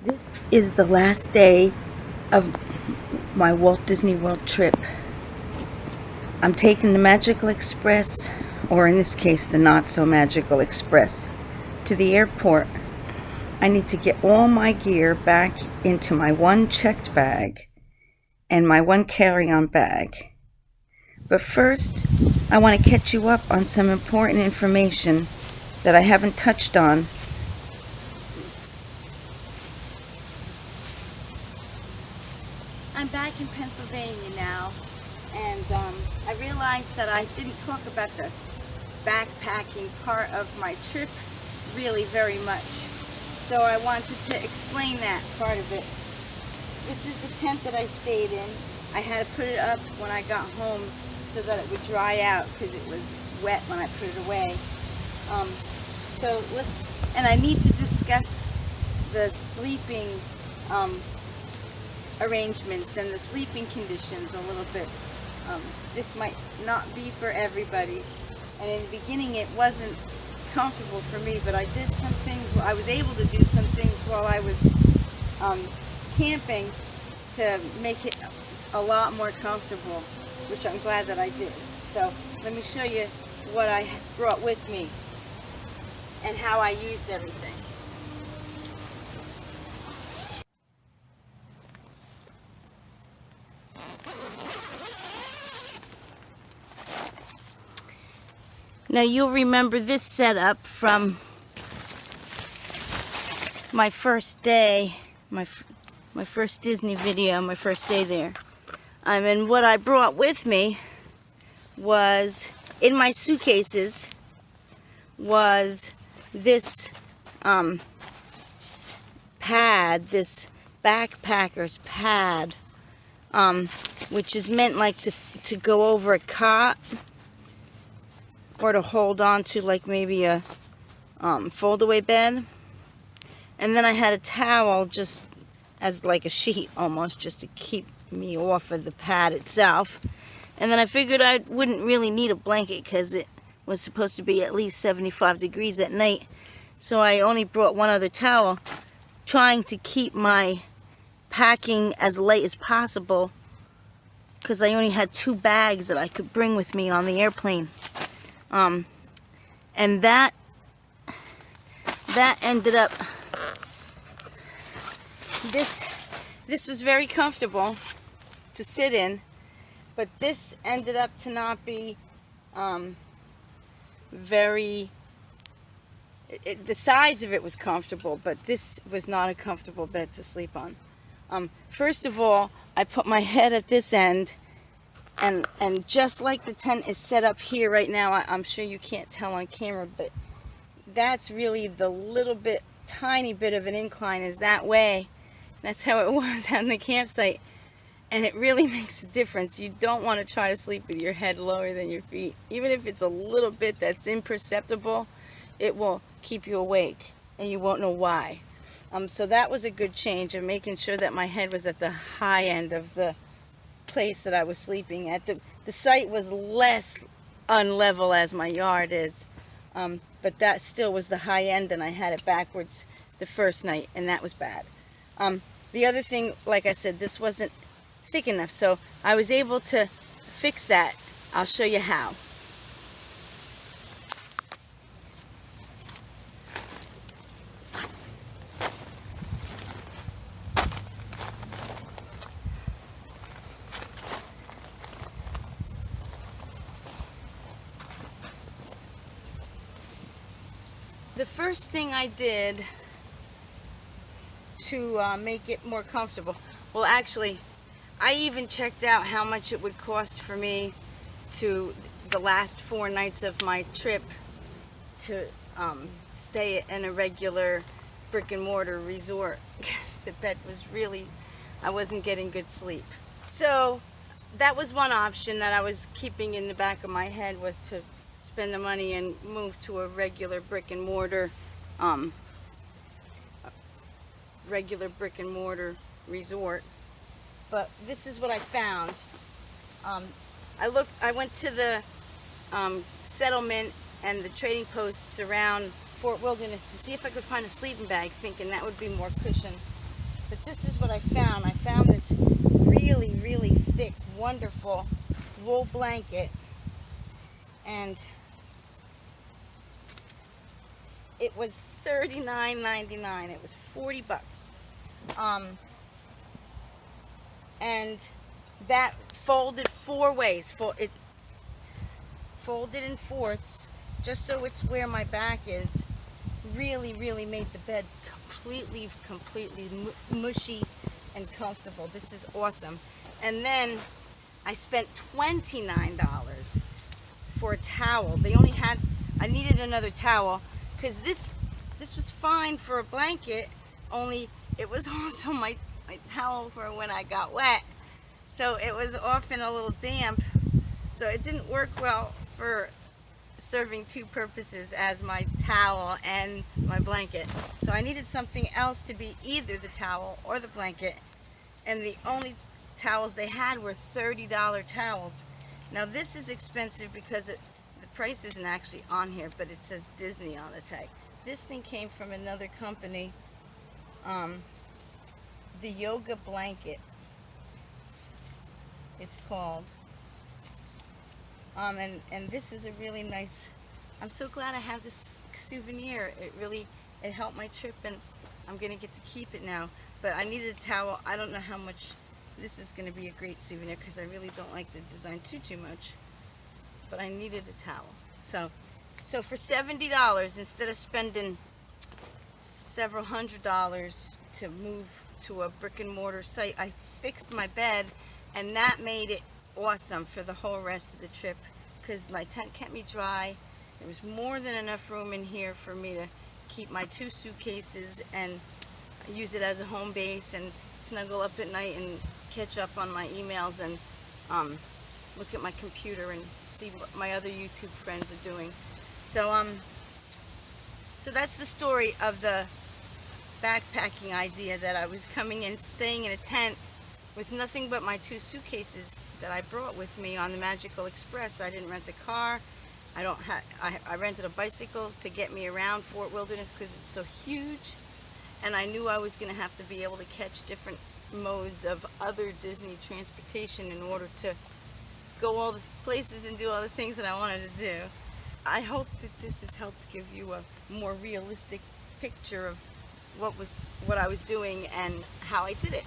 This is the last day of my Walt Disney World trip. I'm taking the Magical Express, or in this case the not so magical express, to the airport. I need to get all my gear back into my one checked bag and my one carry-on bag. But first, I want to catch you up on some important information that I haven't touched on. I'm back in Pennsylvania now, and I realized that I didn't talk about the backpacking part of my trip really very much. So I wanted to explain that part of it. This is the tent that I stayed in. I had to put it up when I got home so that it would dry out because it was wet when I put it away. And I need to discuss the sleeping arrangements and the sleeping conditions a little bit. This might not be for everybody, and in the beginning it wasn't comfortable for me, but I did some things. I was able to do some things while I was camping to make it a lot more comfortable, which I'm glad that I did. So let me show you what I brought with me and how I used everything. Now you'll remember this setup from my first day, my first Disney video, my first day there. And what I brought with me was, in my suitcases, was this pad, this backpacker's pad, which is meant like to go over a cot, or to hold on to, like maybe a fold-away bed. And then I had a towel just as like a sheet almost, just to keep me off of the pad itself. And then I figured I wouldn't really need a blanket because it was supposed to be at least 75 degrees at night. So I only brought one other towel, trying to keep my packing as light as possible because I only had 2 bags that I could bring with me on the airplane. And that ended up, this was very comfortable to sit in, but this ended up to not be the size of it was comfortable, but this was not a comfortable bed to sleep on. First of all, I put my head at this end, and just like the tent is set up here right now, I'm sure you can't tell on camera, but that's really the little bit, tiny bit of an incline is that way. That's how it was on the campsite, and it really makes a difference. You don't want to try to sleep with your head lower than your feet. Even if it's a little bit that's imperceptible, it will keep you awake, and you won't know why. So that was a good change of making sure that my head was at the high end of the place that I was sleeping at. The site was less unlevel as my yard is, but that still was the high end, and I had it backwards the first night, and that was bad. The other thing, like I said, this wasn't thick enough, so I was able to fix that. I'll show you how. The first thing I did to make it more comfortable, well, actually, I even checked out how much it would cost for me to the last 4 nights of my trip to stay in a regular brick and mortar resort. The bed was really, I wasn't getting good sleep. So that was one option that I was keeping in the back of my head, was to spend the money and move to a regular brick and mortar resort. But this is what I found. I went to the settlement and the trading posts around Fort Wilderness to see if I could find a sleeping bag, thinking that would be more cushion. but this is what I found. I found this really, really thick, wonderful wool blanket, and it was $39.99. It was 40 bucks. And that folded 4 ways. It folded in fourths, just so it's where my back is. Really, really made the bed completely mushy and comfortable. This is awesome. And then I spent $29 for a towel. They only had, I needed another towel, because this was fine for a blanket, only it was also my towel for when I got wet. So it was often a little damp, so it didn't work well for serving 2 purposes as my towel and my blanket. So I needed something else to be either the towel or the blanket, and the only towels they had were $30 towels. Now this is expensive because the price isn't actually on here, but it says Disney on the tag. This thing came from another company, the Yoga Blanket, it's called. And this is a really nice, I'm so glad I have this souvenir. It helped my trip, and I'm gonna get to keep it now. But I needed a towel. I don't know how much this is gonna be a great souvenir, because I really don't like the design too much. But I needed a towel. So for $70, instead of spending several $100s to move to a brick and mortar site, I fixed my bed, and that made it awesome for the whole rest of the trip, because my tent kept me dry. There was more than enough room in here for me to keep my 2 suitcases and use it as a home base, and snuggle up at night and catch up on my emails, and look at my computer and see what my other YouTube friends are doing. So that's the story of the backpacking idea, that I was coming in, staying in a tent with nothing but my 2 suitcases that I brought with me on the Magical Express. I didn't rent a car. I rented a bicycle to get me around Fort Wilderness, because it's so huge, and I knew I was going to have to be able to catch different modes of other Disney transportation in order to go all the places and do all the things that I wanted to do. I hope that this has helped give you a more realistic picture of what I was doing and how I did it.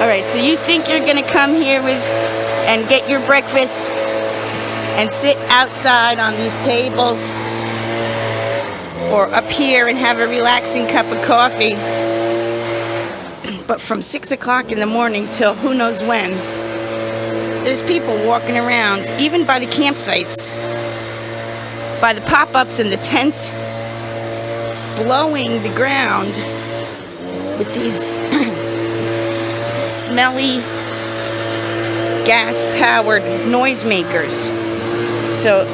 Alright, so you think you're going to come here and get your breakfast and sit outside on these tables, or up here and have a relaxing cup of coffee, but from 6 o'clock in the morning till who knows when, there's people walking around, even by the campsites, by the pop-ups and the tents, blowing the ground with these smelly gas-powered noisemakers. So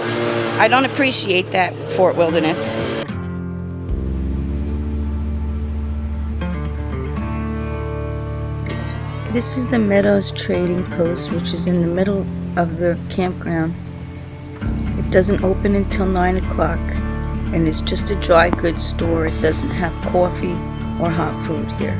I don't appreciate that, Fort Wilderness. This is the Meadows Trading Post, which is in the middle of the campground. It doesn't open until 9 o'clock, and it's just a dry goods store. It doesn't have coffee or hot food here.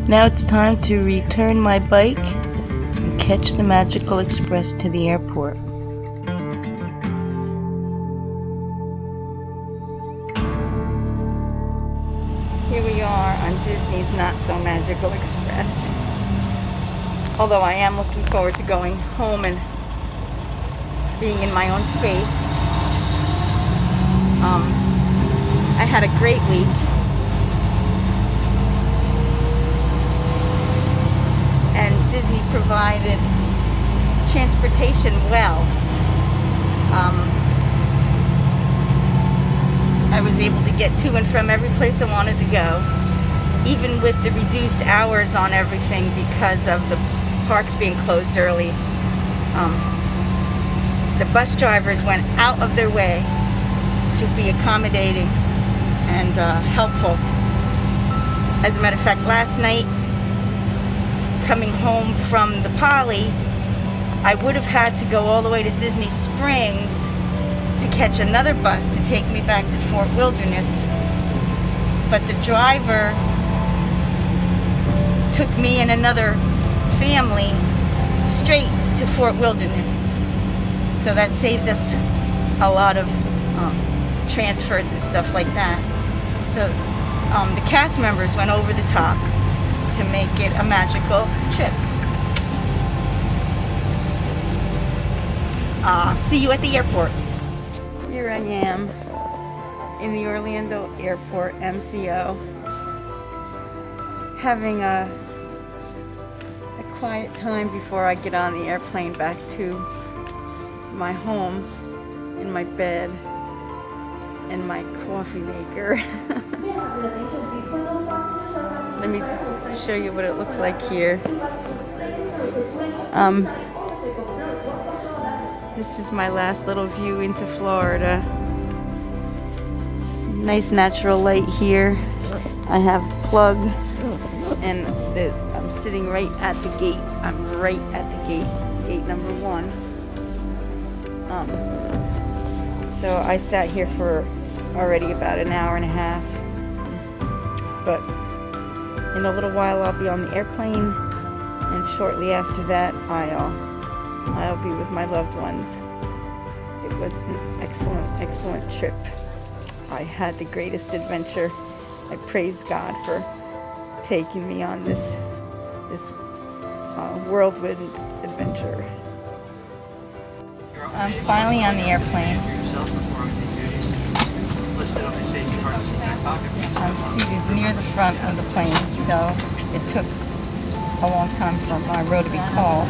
Now it's time to return my bike and catch the Magical Express to the airport. Here we are on Disney's Not So Magical Express. Although I am looking forward to going home and being in my own space. I had a great week. And Disney provided transportation well. I was able to get to and from every place I wanted to go, even with the reduced hours on everything because of the parks being closed early. The bus drivers went out of their way to be accommodating and helpful. As a matter of fact, last night, coming home from the Poly, I would have had to go all the way to Disney Springs to catch another bus to take me back to Fort Wilderness, but the driver took me and another family straight to Fort Wilderness, so that saved us a lot of transfers and stuff like that. So the cast members went over the top to make it a magical trip. See you at the airport. Here I am in the Orlando Airport MCO, having a quiet time before I get on the airplane back to my home, in my bed, and my coffee maker. Let me show you what it looks like here. This is my last little view into Florida. It's nice natural light here. I have plug, and I'm sitting right at the gate. I'm right at the gate number 1. So I sat here for already about an hour and a half. But in a little while I'll be on the airplane, and shortly after that I'll be with my loved ones. It was an excellent trip. I had the greatest adventure. I praise God for taking me on this whirlwind adventure. I'm finally on the airplane. I'm seated near the front of the plane, so it took a long time for my row to be called.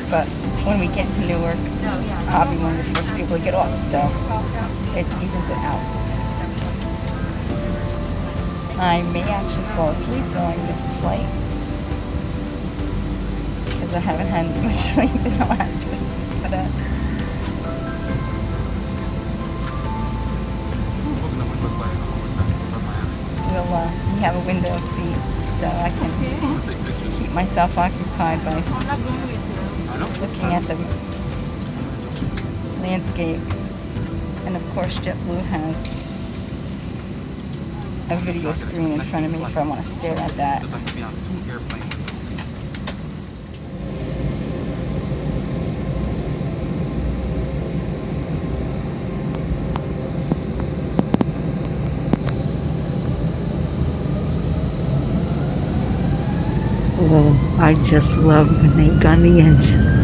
But when we get to Newark, I'll be one of the first people to get off, so it evens it out. I may actually fall asleep during this flight, because I haven't had much sleep in the last week. But we have a window seat, so I can keep myself occupied by looking at the landscape. And of course JetBlue has a video screen in front of me if I want to stare at that. Oh, I just love when they gun the engines.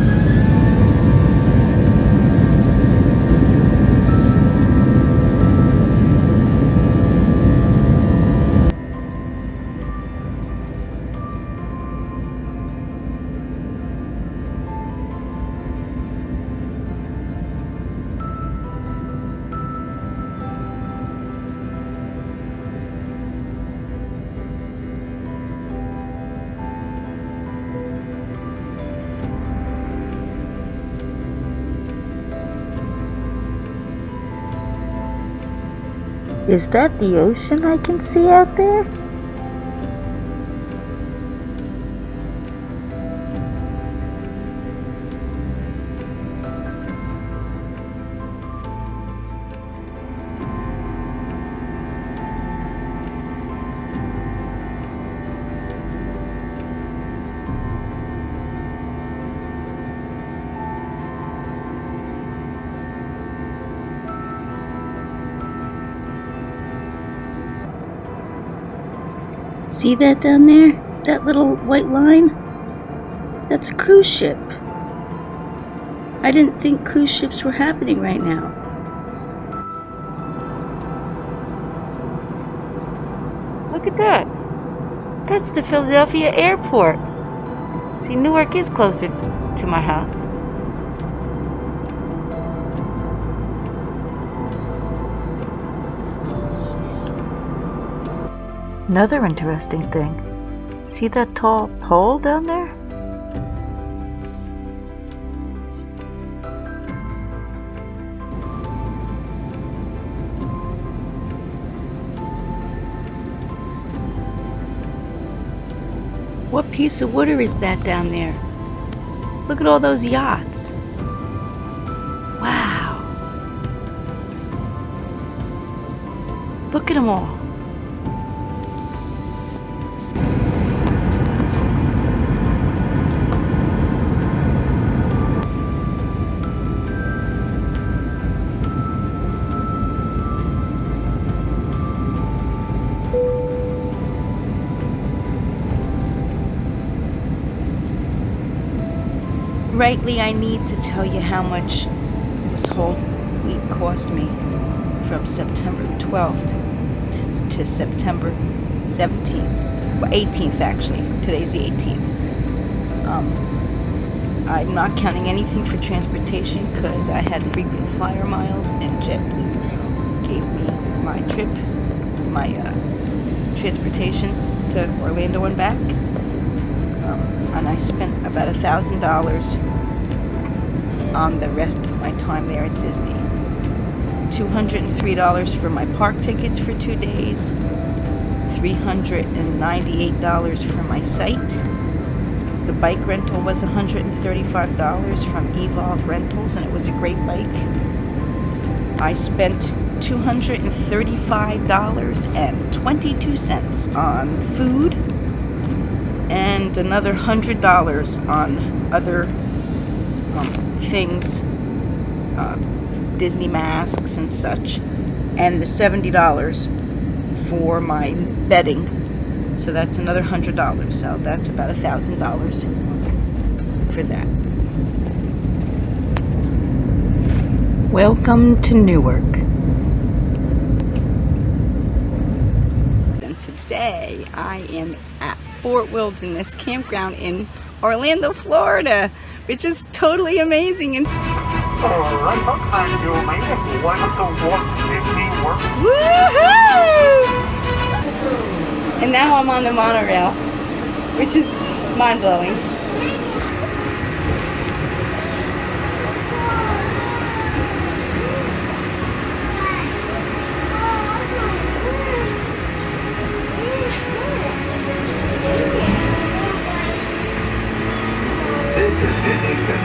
Is that the ocean I can see out there? See that down there? that little white line? That's a cruise ship. I didn't think cruise ships were happening right now. Look at that. That's the Philadelphia airport. See, Newark is closer to my house. Another interesting thing. See that tall pole down there? What piece of water is that down there? Look at all those yachts. Wow. Look at them all. Rightly, I need to tell you how much this whole week cost me from September 12th to September 17th. Well, 18th actually. Today's the 18th. I'm not counting anything for transportation because I had frequent flyer miles and JetBlue gave me my trip, my transportation to Orlando and back. And I spent about $1,000 on the rest of my time there at Disney. $203 for my park tickets for 2 days, $398 for my site. The bike rental was $135 from Evolve Rentals, and it was a great bike. I spent $235.22 on food, and another $100 on other things, Disney masks and such, and the $70 for my bedding. So that's another $100. So that's about $1,000 for that. Welcome to Newark. And today I am at Fort Wilderness Campground in Orlando, Florida, which is totally amazing. And alright, and you made it. One of the Walt Disney World. woohoo! And now I'm on the monorail, which is mind-blowing.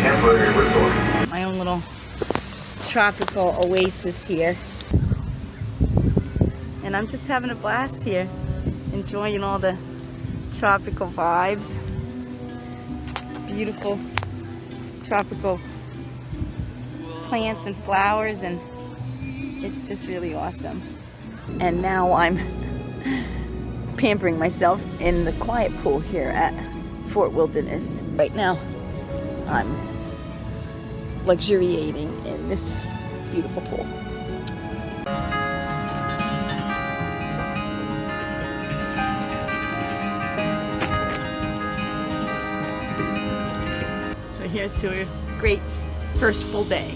Temporary resort. My own little tropical oasis here. And I'm just having a blast here, enjoying all the tropical vibes. Beautiful tropical plants and flowers, and it's just really awesome. And now I'm pampering myself in the quiet pool here at Fort Wilderness. Right now I'm luxuriating in this beautiful pool. So here's to a great first full day.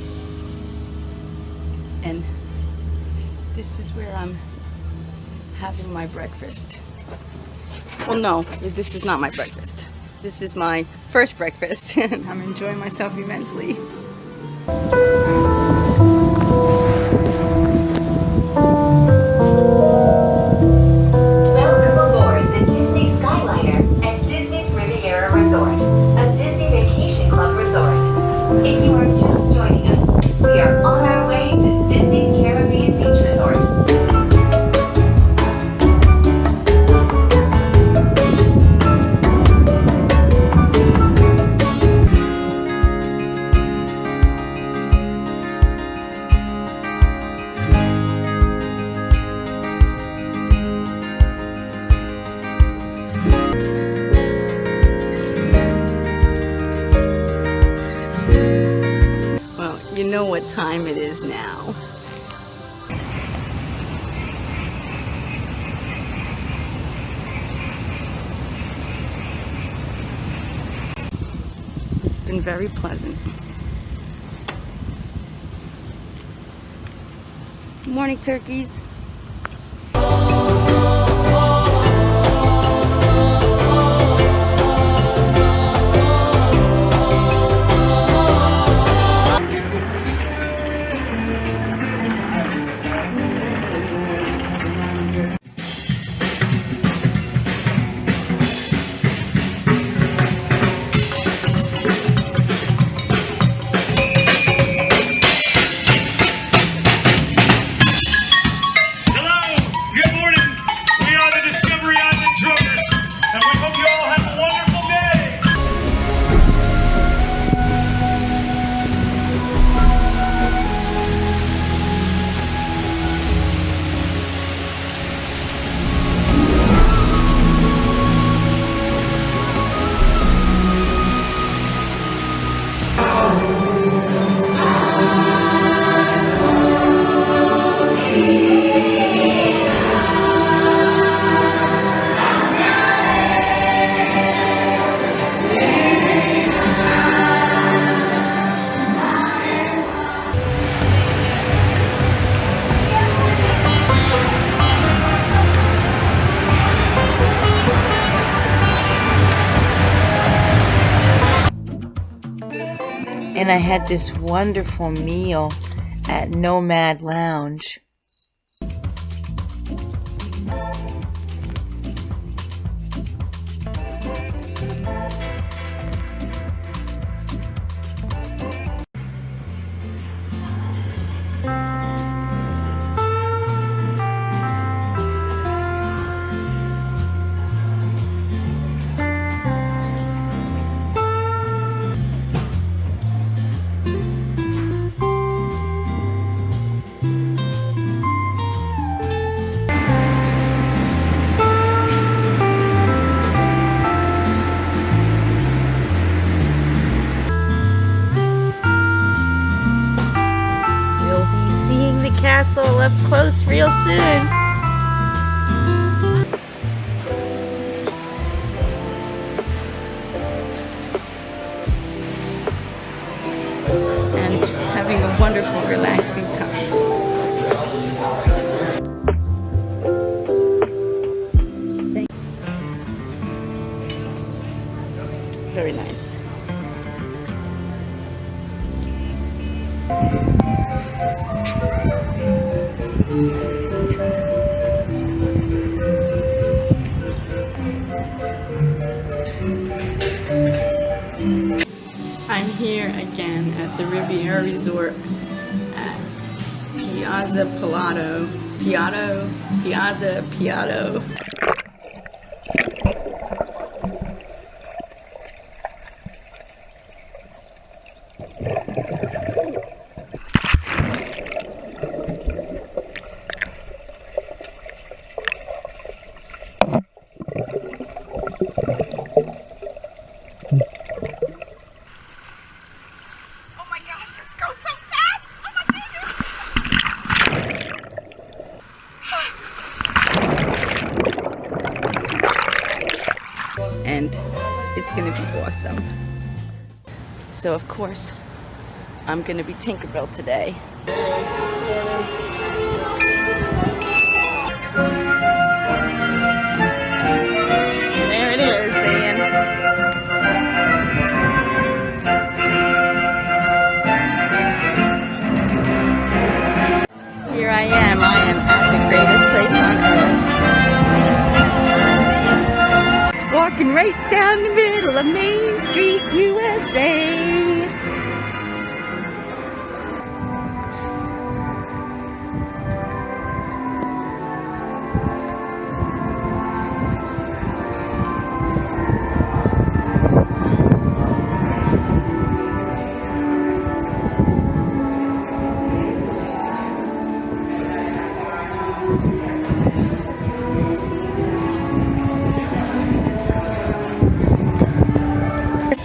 And this is where I'm having my breakfast. Well, no, this is not my breakfast. This is my first breakfast, and I'm enjoying myself immensely. Welcome aboard the Disney Skyliner at Disney's Riviera Resort, a Disney Vacation Club resort. If you are just joining us, we are on our way to Disney's Caribbean Beach Resort. what time it is now. It's been very pleasant. Good morning, turkeys. And I had this wonderful meal at Nomad Lounge. Castle up close real soon. And having a wonderful, relaxing time. Very nice. I'm here again at the Riviera Resort at Piazza Piatto. And it's gonna be awesome. So of course, I'm gonna be Tinkerbell today. And there it is, man. Here I am at the greatest place on earth. Walking right down the middle of Main Street, USA.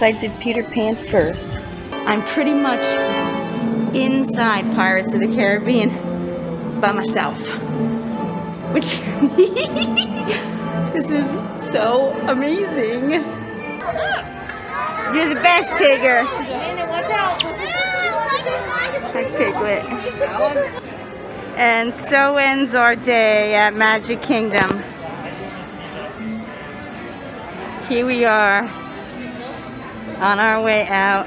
I did Peter Pan first. I'm pretty much inside Pirates of the Caribbean by myself. Which, this is so amazing. You're the best, Tigger. Hi, Piglet. And so ends our day at Magic Kingdom. Here we are on our way out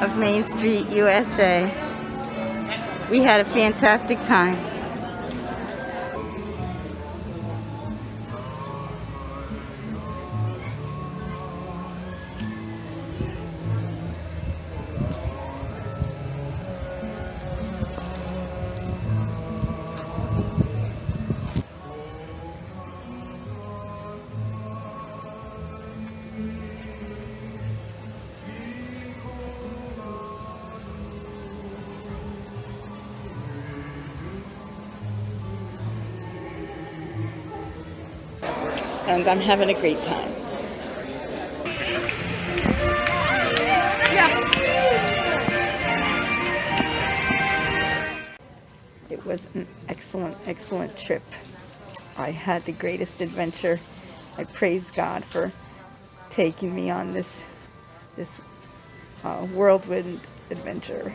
of Main Street, USA. We had a fantastic time. And I'm having a great time. It was an excellent, excellent trip. I had the greatest adventure. I praise God for taking me on this whirlwind adventure.